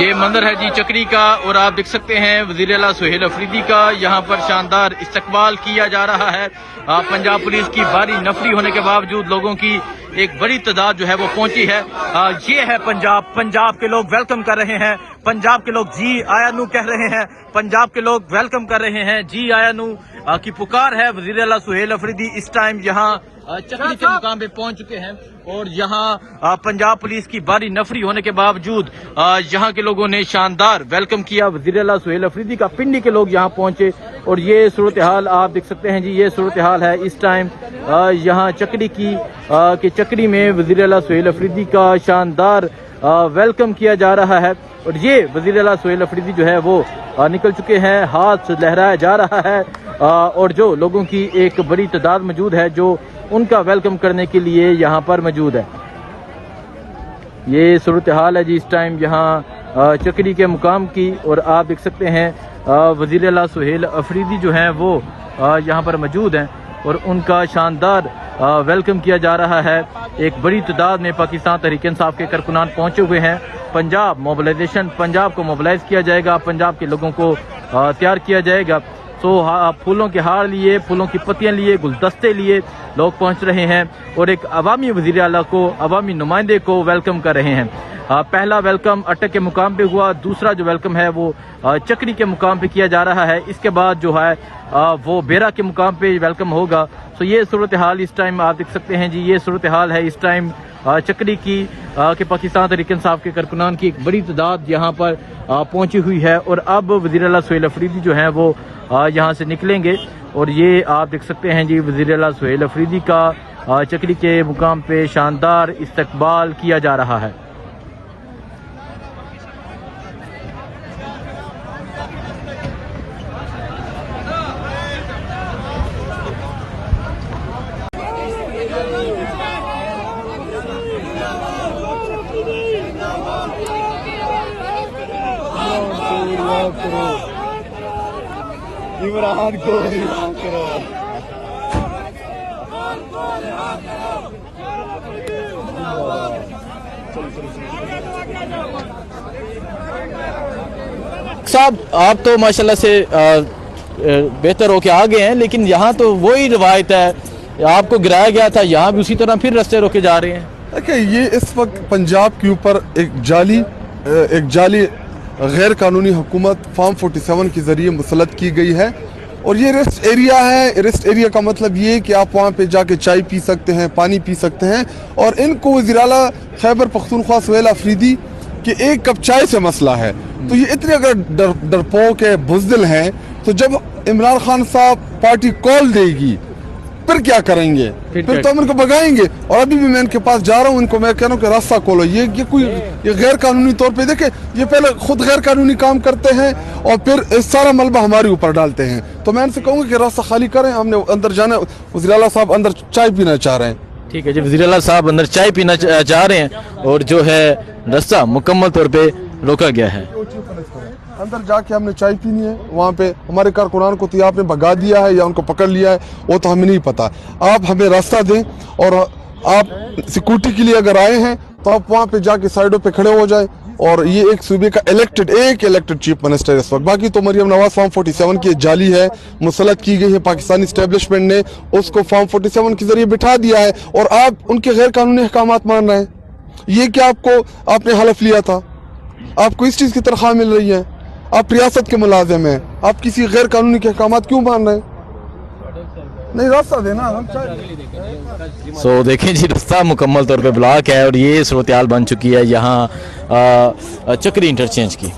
یہ منظر ہے جی چکری کا، اور آپ دیکھ سکتے ہیں وزیر اعلیٰ سہیل افریدی کا یہاں پر شاندار استقبال کیا جا رہا ہے۔ پنجاب پولیس کی بھاری نفری ہونے کے باوجود لوگوں کی ایک بڑی تعداد جو ہے وہ پہنچی ہے۔ یہ ہے پنجاب کے لوگ ویلکم کر رہے ہیں، پنجاب کے لوگ جی آیا نو کہہ رہے ہیں، پنجاب کے لوگ ویلکم کر رہے ہیں، جی آیا نو کی پکار ہے۔ وزیر اعلیٰ سہیل افریدی اس ٹائم یہاں چکری کے مقام پہ پہنچ چکے ہیں، اور یہاں پنجاب پولیس کی بھاری نفری ہونے کے باوجود یہاں کے لوگوں نے شاندار ویلکم کیا وزیر اعلیٰ سہیل افریدی کا۔ پنڈی کے لوگ یہاں پہنچے، اور یہ صورتحال آپ دیکھ سکتے ہیں جی، یہ صورتحال ہے اس ٹائم یہاں چکری کی، کہ چکری میں وزیر اعلیٰ سہیل افریدی کا شاندار ویلکم کیا جا رہا ہے۔ اور یہ وزیر اعلیٰ سہیل افریدی جو ہے وہ نکل چکے ہیں، ہاتھ لہرایا جا رہا ہے، اور جو لوگوں کی ایک بڑی تعداد موجود ہے جو ان کا ویلکم کرنے کے لیے یہاں پر موجود ہے۔ یہ صورتحال ہے جی اس ٹائم یہاں چکری کے مقام کی، اور آپ دیکھ سکتے ہیں وزیر اعلیٰ سہیل افریدی جو ہیں وہ یہاں پر موجود ہیں، اور ان کا شاندار ویلکم کیا جا رہا ہے۔ ایک بڑی تعداد میں پاکستان تحریک انصاف کے کارکنان پہنچے ہوئے ہیں۔ پنجاب موبلائزیشن، پنجاب کو موبلائز کیا جائے گا، پنجاب کے لوگوں کو تیار کیا جائے گا۔ پھولوں کے ہار لیے، پھولوں کی پتیاں لیے، گلدستے لیے لوگ پہنچ رہے ہیں، اور ایک عوامی وزیر اعلیٰ کو، عوامی نمائندے کو ویلکم کر رہے ہیں۔ پہلا ویلکم اٹک کے مقام پہ ہوا، دوسرا جو ویلکم ہے وہ چکری کے مقام پہ کیا جا رہا ہے، اس کے بعد جو ہے وہ بیرا کے مقام پہ ویلکم ہوگا۔ تو یہ صورتحال اس ٹائم آپ دیکھ سکتے ہیں جی، یہ صورتحال ہے اس ٹائم چکری کی، کہ پاکستان تحریک انصاف کے کارکنان کی ایک بڑی تعداد یہاں پر پہنچی ہوئی ہے، اور اب وزیر اعلیٰ سہیل افریدی جو ہیں وہ یہاں سے نکلیں گے، اور یہ آپ دیکھ سکتے ہیں جی وزیر اعلیٰ سہیل افریدی کا چکری کے مقام پہ شاندار استقبال کیا جا رہا ہے۔ عمران کو عمران کرو۔ صاحب آپ تو ماشاءاللہ سے بہتر ہو کے آ گئے ہیں، لیکن یہاں تو وہی روایت ہے، آپ کو گرایا گیا تھا، یہاں بھی اسی طرح پھر رستے روکے جا رہے ہیں۔ دیکھیں، یہ اس وقت پنجاب کے اوپر ایک جعلی غیر قانونی حکومت فارم 47 کے ذریعے مسلط کی گئی ہے، اور یہ ریسٹ ایریا ہے۔ ریسٹ ایریا کا مطلب یہ کہ آپ وہاں پہ جا کے چائے پی سکتے ہیں، پانی پی سکتے ہیں، اور ان کو وزیر اعلیٰ خیبر پختونخوا سہیل افریدی کہ ایک کپ چائے سے مسئلہ ہے۔ تو یہ اتنے اگر ڈرپوک ہے، بزدل ہیں، تو جب عمران خان صاحب پارٹی کال دے گی پھر کیا کریں گے؟ پھر تو ہم ان کو بگائیں گے۔ اور ابھی بھی میں ان کے پاس جا رہا ہوں، ان کو میں کہہ رہا ہوں کہ راستہ کھولو۔ یہ غیر قانونی طور پہ دیکھیں، یہ پہلے خود غیر قانونی کام کرتے ہیں اور پھر سارا ملبہ ہمارے اوپر ڈالتے ہیں۔ تو میں ان سے کہوں گا کہ راستہ خالی کریں، ہم نے اندر جانا ہے۔ وزیر اعلیٰ صاحب اندر چائے پینا چاہ رہے ہیں۔ ٹھیک ہے جی، وزیر اعلیٰ صاحب اندر چائے پینا چاہ رہے ہیں، اور جو ہے راستہ مکمل طور پہ روکا گیا ہے۔ اندر جا کے ہم نے چائے پینی ہے، وہاں پہ ہمارے کارکنان کو تو آپ نے بھگا دیا ہے یا ان کو پکڑ لیا ہے، وہ تو ہمیں نہیں پتا۔ آپ ہمیں راستہ دیں، اور آپ سیکورٹی کے لیے اگر آئے ہیں تو آپ وہاں پہ جا کے سائڈوں پہ کھڑے ہو جائیں۔ اور یہ ایک صوبے کا الیکٹڈ چیف منسٹر اس وقت، باقی تو مریم نواز فارم 47 کی جعلی ہے، مسلط کی گئی ہے پاکستانی اسٹیبلشمنٹ نے، اس کو فارم 47 کے ذریعے بٹھا دیا ہے، اور آپ ان کے غیر قانونی احکامات مان رہے ہیں۔ یہ کہ آپ نے حلف لیا تھا، آپ کو اس چیز کی تنخواہ مل رہی ہے، آپ ریاست کے ملازم ہیں، آپ کسی غیر قانونی کے احکامات کیوں مان رہے ہیں؟ نہیں، راستہ دینا۔ سو دیکھیں جی، راستہ مکمل طور پہ بلاک ہے، اور یہ صورتحال بن چکی ہے یہاں چکری انٹرچینج کی۔